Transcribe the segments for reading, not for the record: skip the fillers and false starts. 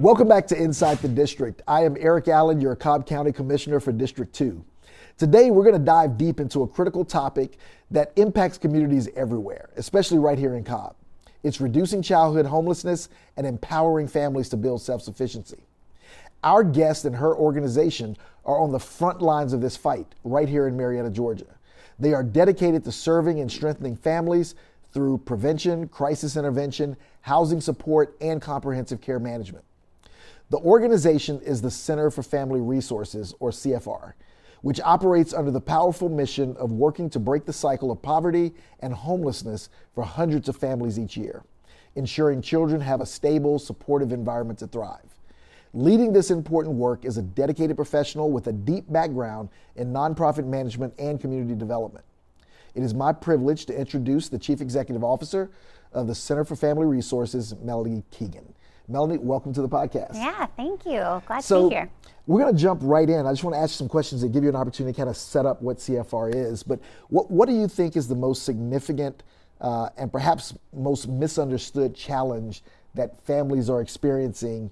Welcome back to Inside the District. I am Erick Allen, your Cobb County Commissioner for District 2. Today, we're going to dive deep into a critical topic that impacts communities everywhere, especially right here in Cobb. It's reducing childhood homelessness and empowering families to build self-sufficiency. Our guest and her organization are on the front lines of this fight right here in Marietta, Georgia. They are dedicated to serving and strengthening families through prevention, crisis intervention, housing support, and comprehensive care management. The organization is the Center for Family Resources, or CFR, which operates under the powerful mission of working to break the cycle of poverty and homelessness for hundreds of families each year, ensuring children have a stable, supportive environment to thrive. Leading this important work is a dedicated professional with a deep background in nonprofit management and community development. It is my privilege to introduce the Chief Executive Officer of the Center for Family Resources, Melanie Kagan. Melanie, welcome to the podcast. Yeah, thank you. Glad to be here. We're going to jump right in. I just want to ask you some questions that give you an opportunity to kind of set up what CFR is. But what do you think is the most significant and perhaps most misunderstood challenge that families are experiencing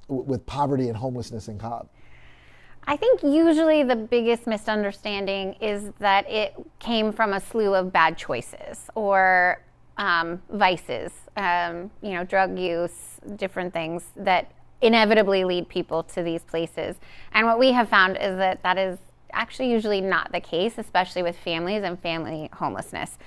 with poverty and homelessness in Cobb? I think usually the biggest misunderstanding is that it came from a slew of bad choices or vices, drug use, different things that inevitably lead people to these places. And what we have found is that is actually usually not the case, especially with families and family homelessness.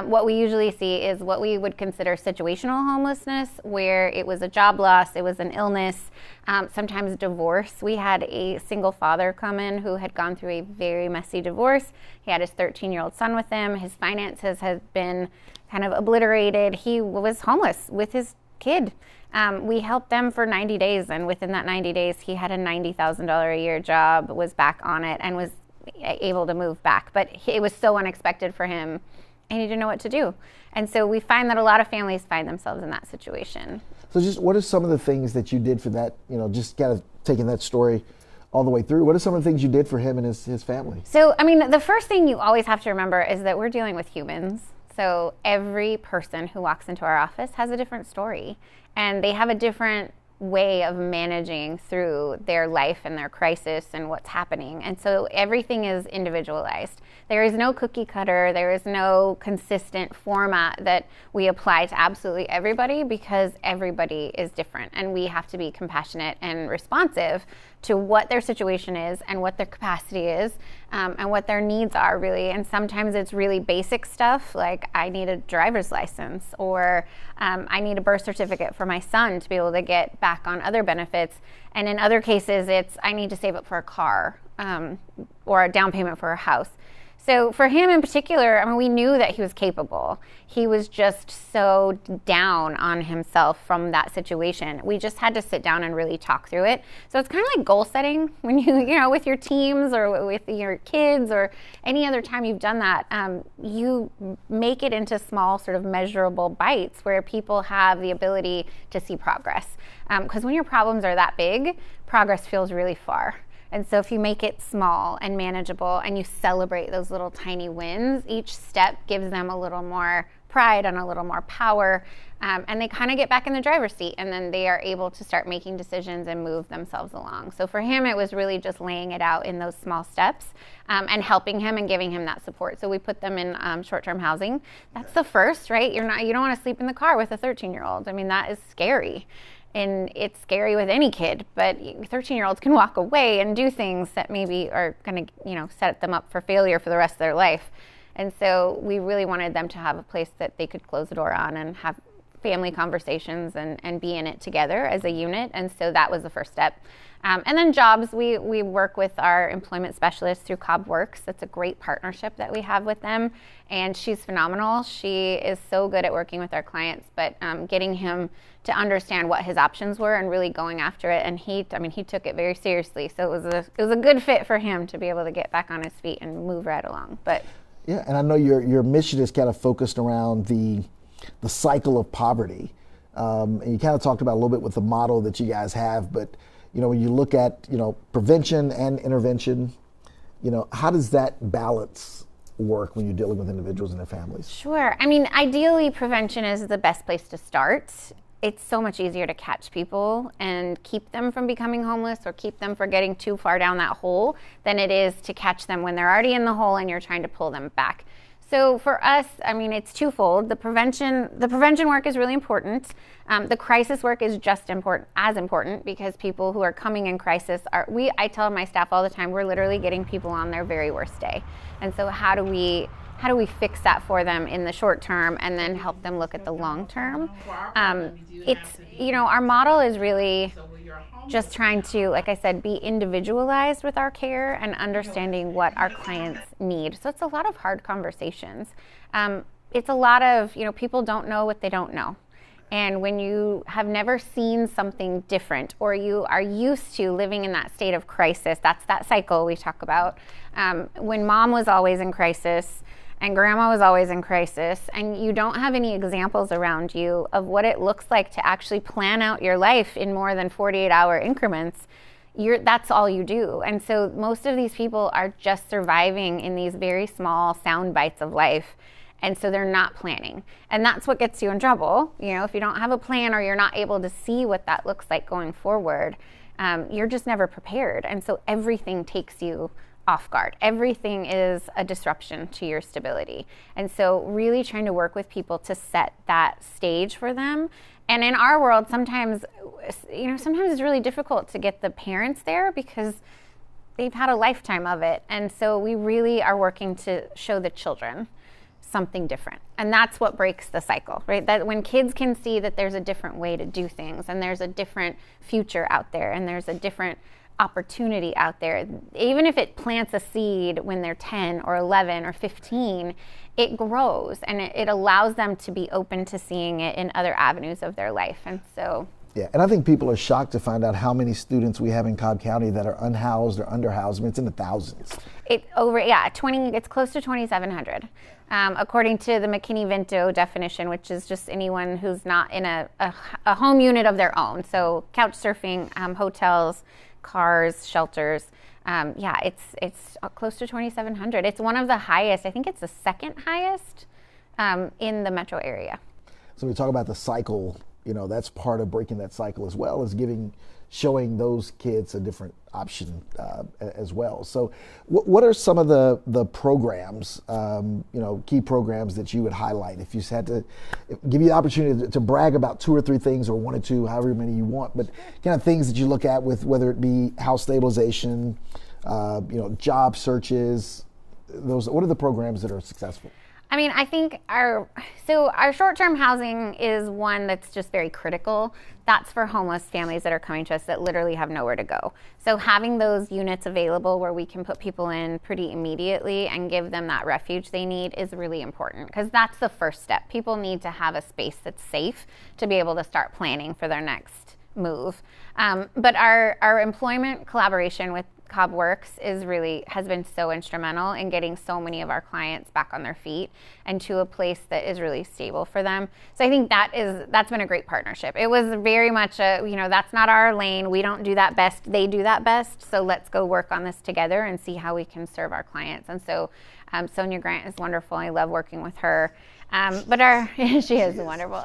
What we usually see is what we would consider situational homelessness, where it was a job loss, it was an illness, sometimes divorce. We had a single father come in who had gone through a very messy divorce. He had his 13-year-old son with him. His finances had been kind of obliterated. He was homeless with his kid. We helped them for 90 days, and within that 90 days, he had a $90,000 a year job, was back on it, and was able to move back. But it was so unexpected for him, and he didn't know what to do. And so we find that a lot of families find themselves in that situation. So just what are some of the things that you did for that, just kind of taking that story all the way through? What are some of the things you did for him and his family? So, the first thing you always have to remember is that we're dealing with humans. So every person who walks into our office has a different story, and they have a different way of managing through their life and their crisis and what's happening. And so everything is individualized. There is no cookie cutter. There is no consistent format that we apply to absolutely everybody, because everybody is different, and we have to be compassionate and responsive to what their situation is and what their capacity is, and what their needs are, really. And sometimes it's really basic stuff like, I need a driver's license, or I need a birth certificate for my son to be able to get back on other benefits. And in other cases, it's, I need to save up for a car, or a down payment for a house. So for him in particular, we knew that he was capable. He was just so down on himself from that situation. We just had to sit down and really talk through it. So it's kind of like goal setting when you with your teams or with your kids or any other time you've done that. You make it into small sort of measurable bites where people have the ability to see progress. Because when your problems are that big, progress feels really far. And so if you make it small and manageable and you celebrate those little tiny wins, each step gives them a little more pride and a little more power, and they kind of get back in the driver's seat, and then they are able to start making decisions and move themselves along. So for him, it was really just laying it out in those small steps, and helping him and giving him that support. So we put them in short-term housing. That's the first, right? You don't want to sleep in the car with a 13-year-old. That is scary. And it's scary with any kid, but 13-year-olds can walk away and do things that maybe are going to, set them up for failure for the rest of their life. And so we really wanted them to have a place that they could close the door on and have family conversations and be in it together as a unit. And so that was the first step. And then jobs, we work with our employment specialist through Cobb Works. That's a great partnership that we have with them. And she's phenomenal. She is so good at working with our clients, but getting him to understand what his options were and really going after it. And he took it very seriously. So it was a good fit for him to be able to get back on his feet and move right along. But yeah, and I know your mission is kind of focused around the cycle of poverty. And you kind of talked about a little bit with the model that you guys have, but when you look at, prevention and intervention, how does that balance work when you're dealing with individuals and their families? Sure. Ideally, prevention is the best place to start. it's so much easier to catch people and keep them from becoming homeless or keep them from getting too far down that hole than it is to catch them when they're already in the hole and you're trying to pull them back. So for us, I mean, it's twofold. The prevention work is really important. The crisis work is just as important because people who are coming in crisis I tell my staff all the time, we're literally getting people on their very worst day. And so how do we fix that for them in the short term and then help them look at the long term? Our model is really just trying to, like I said, be individualized with our care and understanding what our clients need. So it's a lot of hard conversations. It's a lot of, people don't know what they don't know. And when you have never seen something different or you are used to living in that state of crisis, that's that cycle we talk about. When mom was always in crisis and grandma was always in crisis, and you don't have any examples around you of what it looks like to actually plan out your life in more than 48-hour increments, that's all you do. And so most of these people are just surviving in these very small sound bites of life. And so they're not planning. And that's what gets you in trouble. If you don't have a plan or you're not able to see what that looks like going forward, you're just never prepared. And so everything takes you off guard. Everything is a disruption to your stability. And so really trying to work with people to set that stage for them. And in our world, sometimes it's really difficult to get the parents there because they've had a lifetime of it. And so we really are working to show the children something different. And that's what breaks the cycle, right? That when kids can see that there's a different way to do things and there's a different future out there and there's a different opportunity out there, even if it plants a seed when they're 10 or 11 or 15, it grows and it allows them to be open to seeing it in other avenues of their life. And so yeah, and I think people are shocked to find out how many students we have in Cobb County that are unhoused or underhoused. I mean, it's in the thousands. It's close to 2,700. According to the McKinney-Vento definition, which is just anyone who's not in a home unit of their own. So couch surfing, hotels, cars, shelters. It's close to 2,700. It's one of the highest. I think it's the second highest in the metro area. So we talk about the cycle. That's part of breaking that cycle as well as showing those kids a different option as well. So what are some of the programs, key programs that you would highlight if you had to give you the opportunity to brag about 2 or 3 things or 1 or 2, however many you want, but kind of things that you look at with whether it be house stabilization, job searches, what are the programs that are successful? I mean, I think our short-term housing is one that's just very critical. That's for homeless families that are coming to us that literally have nowhere to go. So having those units available where we can put people in pretty immediately and give them that refuge they need is really important because that's the first step. People need to have a space that's safe to be able to start planning for their next move. But our employment collaboration with Cobb Works has been so instrumental in getting so many of our clients back on their feet and to a place that is really stable for them. So I think that's been a great partnership. It was very much that's not our lane. We don't do that best. They do that best. So let's go work on this together and see how we can serve our clients. And so Sonia Grant is wonderful. I love working with her. She is wonderful.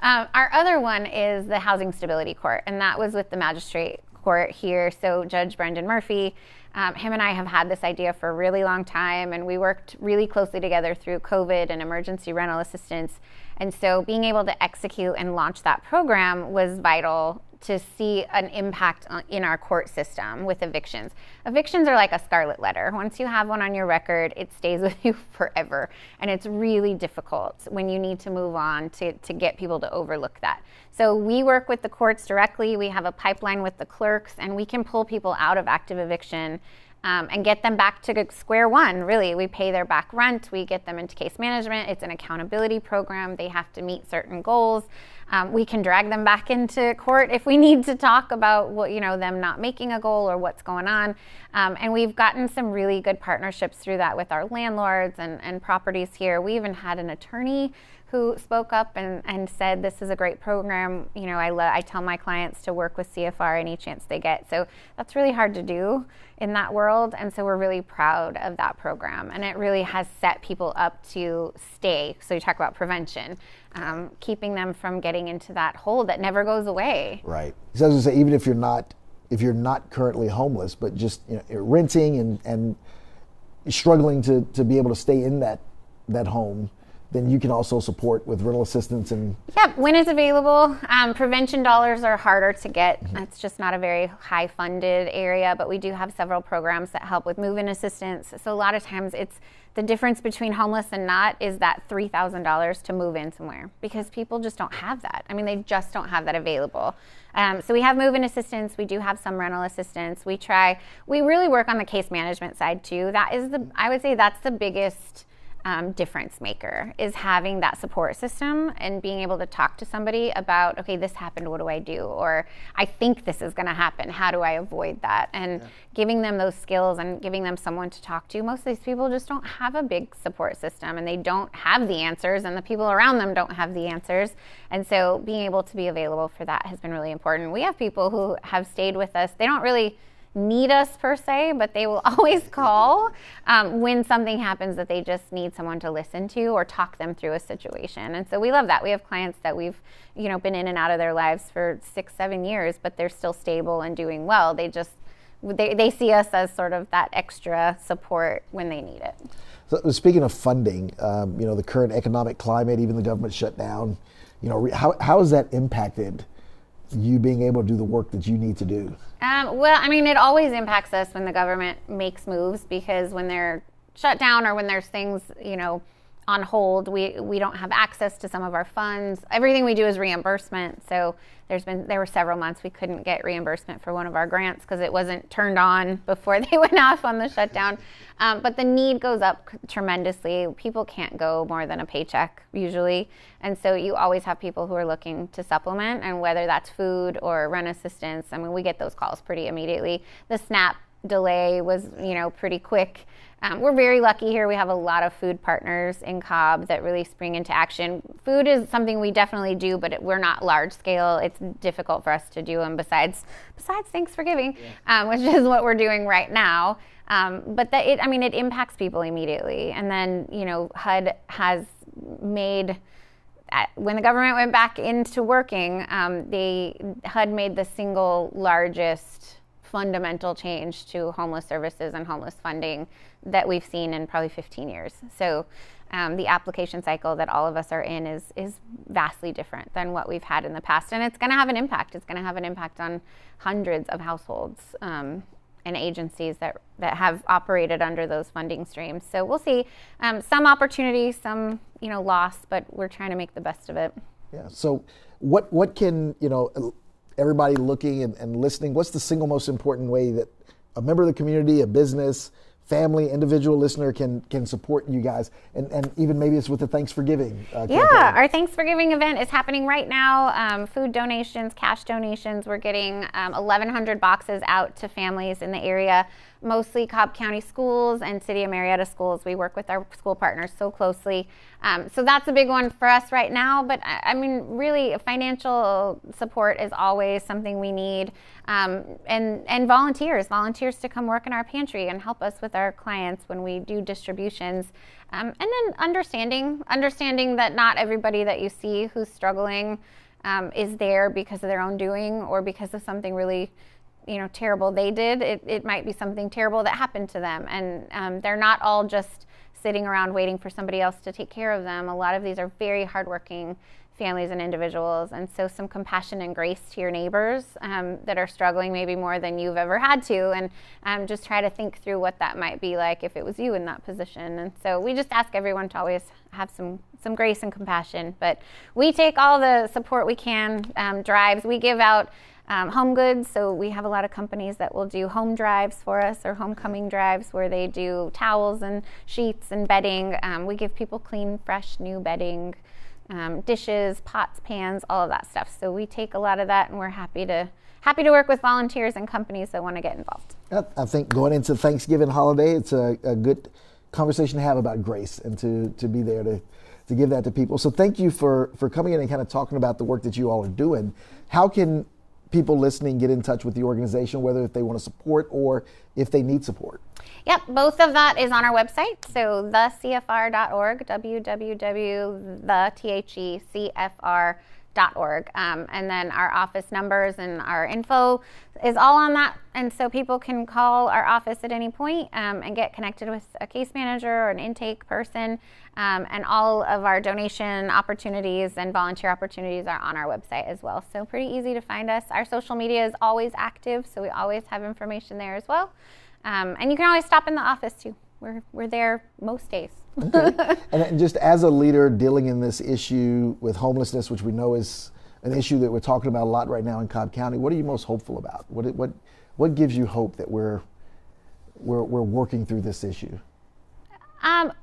Our other one is the Housing Stability Court, and that was with the magistrate court here. So Judge Brendan Murphy, him and I have had this idea for a really long time, and we worked really closely together through COVID and emergency rental assistance. And so being able to execute and launch that program was vital to see an impact in our court system with evictions. Evictions are like a scarlet letter. Once you have one on your record, it stays with you forever. And it's really difficult when you need to move on to get people to overlook that. So we work with the courts directly. We have a pipeline with the clerks, and we can pull people out of active eviction and get them back to square one, really. We pay their back rent. We get them into case management. It's an accountability program. They have to meet certain goals. We can drag them back into court if we need to talk about them not making a goal or what's going on. And we've gotten some really good partnerships through that with our landlords and properties here. We even had an attorney who spoke up and said, this is a great program. I tell my clients to work with CFR any chance they get. So that's really hard to do in that world. And so we're really proud of that program. And it really has set people up to stay. So you talk about prevention. keeping them from getting into that hole that never goes away. Right. So I was gonna say, even if you're not currently homeless, but just renting and struggling to be able to stay in that home, then you can also support with rental assistance. And yep, when it's available. Prevention dollars are harder to get. It's just not a very high funded area, but we do have several programs that help with move-in assistance. So a lot of times it's the difference between homeless and not is that $3,000 to move in somewhere, because people just don't have that. I mean, they just don't have that available. So we have move-in assistance. We do have some rental assistance. We really work on the case management side too. I would say that's the biggest difference maker, is having that support system and being able to talk to somebody about, okay, this happened, what do I do? Or I think this is going to happen, how do I avoid that? And giving them those skills and giving them someone to talk to. Most of these people just don't have a big support system, and they don't have the answers, and the people around them don't have the answers. And so being able to be available for that has been really important. We have people who have stayed with us. They don't really need us per se, but they will always call when something happens that they just need someone to listen to or talk them through a situation. And so we love that. We have clients that we've been in and out of their lives for 6-7 years, but they're still stable and doing well. They see us as sort of that extra support when they need it. So speaking of funding, the current economic climate, even the government shutdown, how has that impacted you being able to do the work that you need to do? Well, I mean, it always impacts us when the government makes moves, because when they're shut down or when there's things, on hold, we don't have access to some of our funds. Everything we do is reimbursement. So there were several months we couldn't get reimbursement for one of our grants because it wasn't turned on before they went off on the shutdown. But the need goes up tremendously. People can't go more than a paycheck usually. And so you always have people who are looking to supplement, and whether that's food or rent assistance. I mean, we get those calls pretty immediately. The SNAP delay was, pretty quick. We're very lucky here. We have a lot of food partners in Cobb that really spring into action. Food is something we definitely do, but we're not large scale. It's difficult for us to do them besides Thanksgiving, which is what we're doing right now. But it impacts people immediately. And then, HUD has made, when the government went back into working, HUD made the single largest fundamental change to homeless services and homeless funding that we've seen in probably 15 years. So the application cycle that all of us are in is vastly different than what we've had in the past. And it's going to have an impact. It's going to have an impact on hundreds of households and agencies that have operated under those funding streams. So we'll see some opportunity, some loss, but we're trying to make the best of it. Yeah. So what can everybody looking and listening, what's the single most important way that a member of the community, a business, family, individual listener can support you guys? And even maybe it's with the Thanksgiving campaign. Our Thanksgiving event is happening right now. Food donations, cash donations. We're getting 1,100 boxes out to families in the area, mostly Cobb County schools and City of Marietta schools. We work with our school partners so closely. So that's a big one for us right now. But I mean, really, financial support is always something we need. And volunteers to come work in our pantry and help us with our clients when we do distributions. And then understanding that not everybody that you see who's struggling is there because of their own doing or because of something really terrible they did. It might be something terrible that happened to them. And they're not all just sitting around waiting for somebody else to take care of them. A lot of these are very hardworking families and individuals. And so some compassion and grace to your neighbors that are struggling maybe more than you've ever had to. And just try to think through what that might be like if it was you in that position. And so we just ask everyone to always have some grace and compassion. But we take all the support we can, drives. We give out home goods, so we have a lot of companies that will do home drives for us or homecoming drives where they do towels and sheets and bedding. We give people clean, fresh, new bedding, dishes, pots, pans, all of that stuff. So we take a lot of that, and we're happy to work with volunteers and companies that want to get involved. I think going into Thanksgiving holiday, it's a good conversation to have about grace and to be there to give that to people. So thank you for coming in and kind of talking about the work that you all are doing. How can people listening get in touch with the organization, whether if they want to support or if they need support? Yep, both of that is on our website. So thecfr.org, www.thecfr.org. And then our office numbers and our info is all on that. And so people can call our office at any point, and get connected with a case manager or an intake person. And all of our donation opportunities and volunteer opportunities are on our website as well. So pretty easy to find us. Our social media is always active, so we always have information there as well. And you can always stop in the office too. We're there most days. Okay. And just as a leader dealing in this issue with homelessness, which we know is an issue that we're talking about a lot right now in Cobb County, what are you most hopeful about? What gives you hope that we're working through this issue?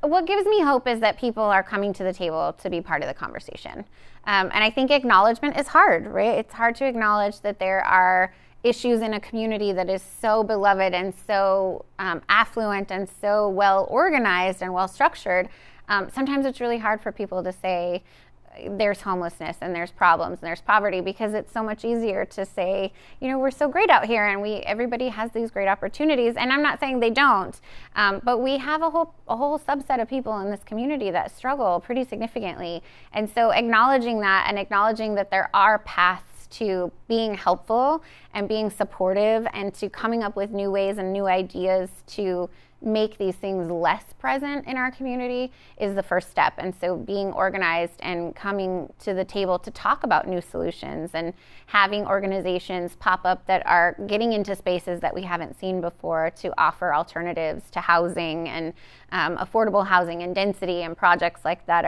What gives me hope is that people are coming to the table to be part of the conversation. And I think acknowledgement is hard, right? It's hard to acknowledge that there are issues in a community that is so beloved and so affluent and so well organized and well structured. Sometimes it's really hard for people to say there's homelessness and there's problems and there's poverty, because it's so much easier to say, we're so great out here and everybody has these great opportunities. And I'm not saying they don't, but we have a whole subset of people in this community that struggle pretty significantly. And so acknowledging that and acknowledging that there are paths to being helpful and being supportive and to coming up with new ways and new ideas to make these things less present in our community is the first step. And so being organized and coming to the table to talk about new solutions and having organizations pop up that are getting into spaces that we haven't seen before to offer alternatives to housing and affordable housing and density and projects like that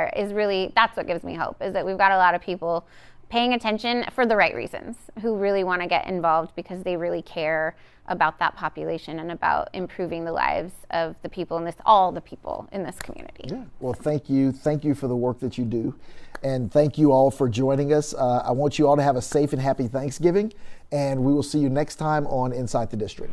that's what gives me hope, is that we've got a lot of people paying attention for the right reasons, who really want to get involved because they really care about that population and about improving the lives of the people in all the people in this community. Yeah. Well, thank you. Thank you for the work that you do. And thank you all for joining us. I want you all to have a safe and happy Thanksgiving, and we will see you next time on Inside the District.